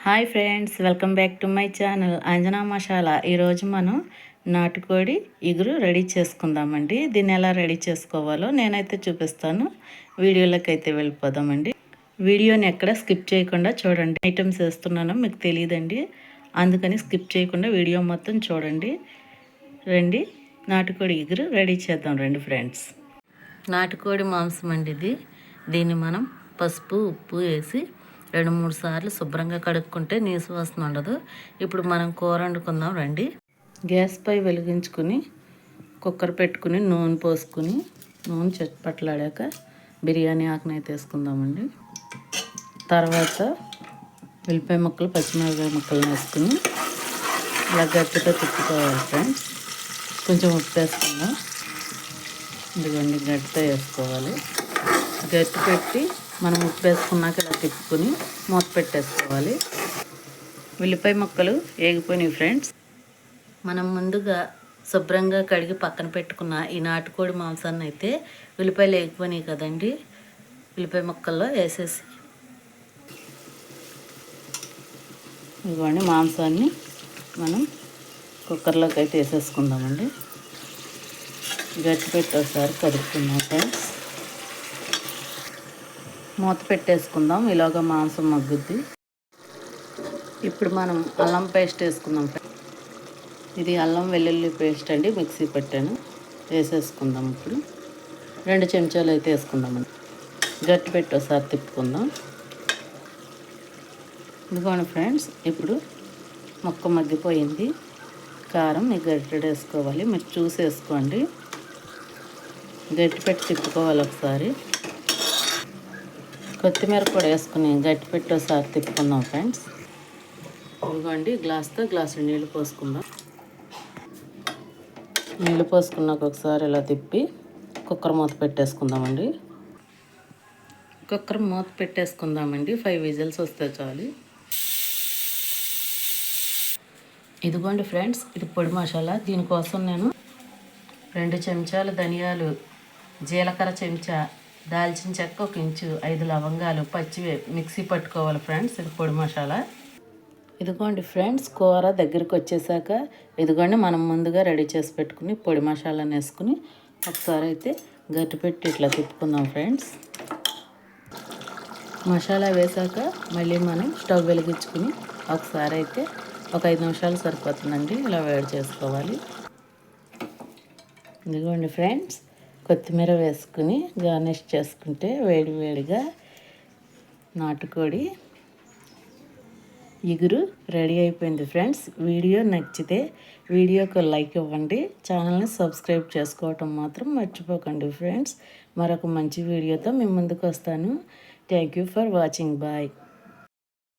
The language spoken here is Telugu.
Hi friends, welcome back to my channel Anjana masala. ఈరోజు మనం నాటుకోడి ఇగురు రెడీ చేసుకుందామండి. దీన్ని ఎలా రెడీ చేసుకోవాలో నేనైతే చూపిస్తాను. వీడియోలోకి అయితే వెళ్ళిపోదామండి. వీడియోని ఎక్కడ స్కిప్ చేయకుండా చూడండి. ఐటమ్స్ వేస్తున్నానో మీకు తెలియదండి, అందుకని స్కిప్ చేయకుండా వీడియో మొత్తం చూడండి. రండి, నాటుకోడి ఇగురు రెడీ చేద్దాం రండి ఫ్రెండ్స్. నాటుకోడి మాంసం అండి ఇది. దీన్ని మనం పసుపు ఉప్పు వేసి 2-3 సార్లు శుభ్రంగా కడుక్కుంటే నీసు వాసన ఉండదు. ఇప్పుడు మనం కూర వండుకుందాం రండి. గ్యాస్ పై వెలిగించుకుని కుక్కర్ పెట్టుకుని నూనె పోసుకుని నూనె చట్పట్లాడాక బిర్యానీ ఆకునైతే వేసుకుందామండి. తర్వాత ఉల్లిపాయ ముక్కలు పచ్చిమిరపకాయ ముక్కలు వేసుకుని ఇలా గట్టిగా తిప్పుకోవాలి ఫ్రెండ్స్. కొంచెం ఉప్పు వేసుకుందాం. ఇదిగోండి గట్టిగా వేసుకోవాలి. గట్టి పెట్టి మనం ఉప్పు వేసుకున్నాక ఇలా తిప్పుకొని మూత పెట్టేసుకోవాలి. ఉల్లిపాయ ముక్కలు వేగిపోయినాయి ఫ్రెండ్స్. మనం ముందుగా శుభ్రంగా కడిగి పక్కన పెట్టుకున్న ఈ నాటుకోడి మాంసాన్ని అయితే ఉల్లిపాయలు వేగిపోయినాయి కదండి, ఉల్లిపాయ ముక్కల్లో వేసేసి ఇవ్వండి మాంసాన్ని మనం కుక్కర్లోకి అయితే వేసేసుకుందామండి. గట్టి పెట్టి ఒకసారి కదుపుకుందాం ఫ్రెండ్స్. మూత పెట్టేసుకుందాం, ఇలాగ మాంసం మగ్గుద్ది. ఇప్పుడు మనం అల్లం పేస్ట్ వేసుకుందాం. ఇది అల్లం వెల్లుల్లి పేస్ట్ అండి, మిక్సీ పెట్టాను. వేసేసుకుందాం. ఇప్పుడు 2 చెంచాలు అయితే వేసుకుందామండి. గట్టి పెట్టి ఒకసారి తిప్పుకుందాం. ఇదిగోండి ఫ్రెండ్స్, ఇప్పుడు మొక్క మగ్గిపోయింది. కారం మీకు గట్టి వేసుకోవాలి, మీరు చూసి వేసుకోండి. గట్టి పెట్టి తిప్పుకోవాలి ఒకసారి. కొత్తిమీర కూడా వేసుకుని గట్టి పెట్టి ఒకసారి తిప్పుకుందాం ఫ్రెండ్స్. ఇదిగోండి గ్లాస్తో గ్లాసు నీళ్ళు పోసుకుందాం. నీళ్ళు పోసుకున్నాక ఒకసారి ఇలా తిప్పి కుక్కర్ మూత పెట్టేసుకుందామండి. కుక్కర్ మూత పెట్టేసుకుందామండి. 5 విజిల్స్ వస్తే చాలు. ఇదిగోండి ఫ్రెండ్స్, ఇది పొడి మసాలా. దీనికోసం నేను 2 చెంచాలు ధనియాలు, జీలకర్ర చెంచా, దాల్చిన చెక్క 1 ఇంచు, 5 లవంగాలు పచ్చివి మిక్సీ పట్టుకోవాలి ఫ్రెండ్స్. ఇది పొడి మసాలా. ఇదిగోండి ఫ్రెండ్స్, కూర దగ్గరికి వచ్చేసాక ఇదిగోండి మనం ముందుగా రెడీ చేసి పెట్టుకుని పొడి మసాలాను వేసుకుని ఒకసారి అయితే గట్టి పెట్టి ఇట్లా తిప్పుకుందాం ఫ్రెండ్స్. మసాలా వేసాక మళ్ళీ మనం స్టవ్ వెలిగించుకుని ఒకసారి అయితే ఒక 5 నిమిషాలు సరిపోతుందండి. ఇలా వేడి చేసుకోవాలి. ఇదిగోండి ఫ్రెండ్స్, కొత్తిమీర వేసుకుని గార్నిష్ చేసుకుంటే వేడి వేడిగా నాటుకోడి ఇగురు రెడీ అయిపోయింది ఫ్రెండ్స్. వీడియో నచ్చితే వీడియోకి లైక్ ఇవ్వండి. ఛానల్ని సబ్స్క్రైబ్ చేసుకోవటం మాత్రం మర్చిపోకండి ఫ్రెండ్స్. మరొక మంచి వీడియోతో మీ ముందుకు వస్తాను. Thank you for watching. Bye.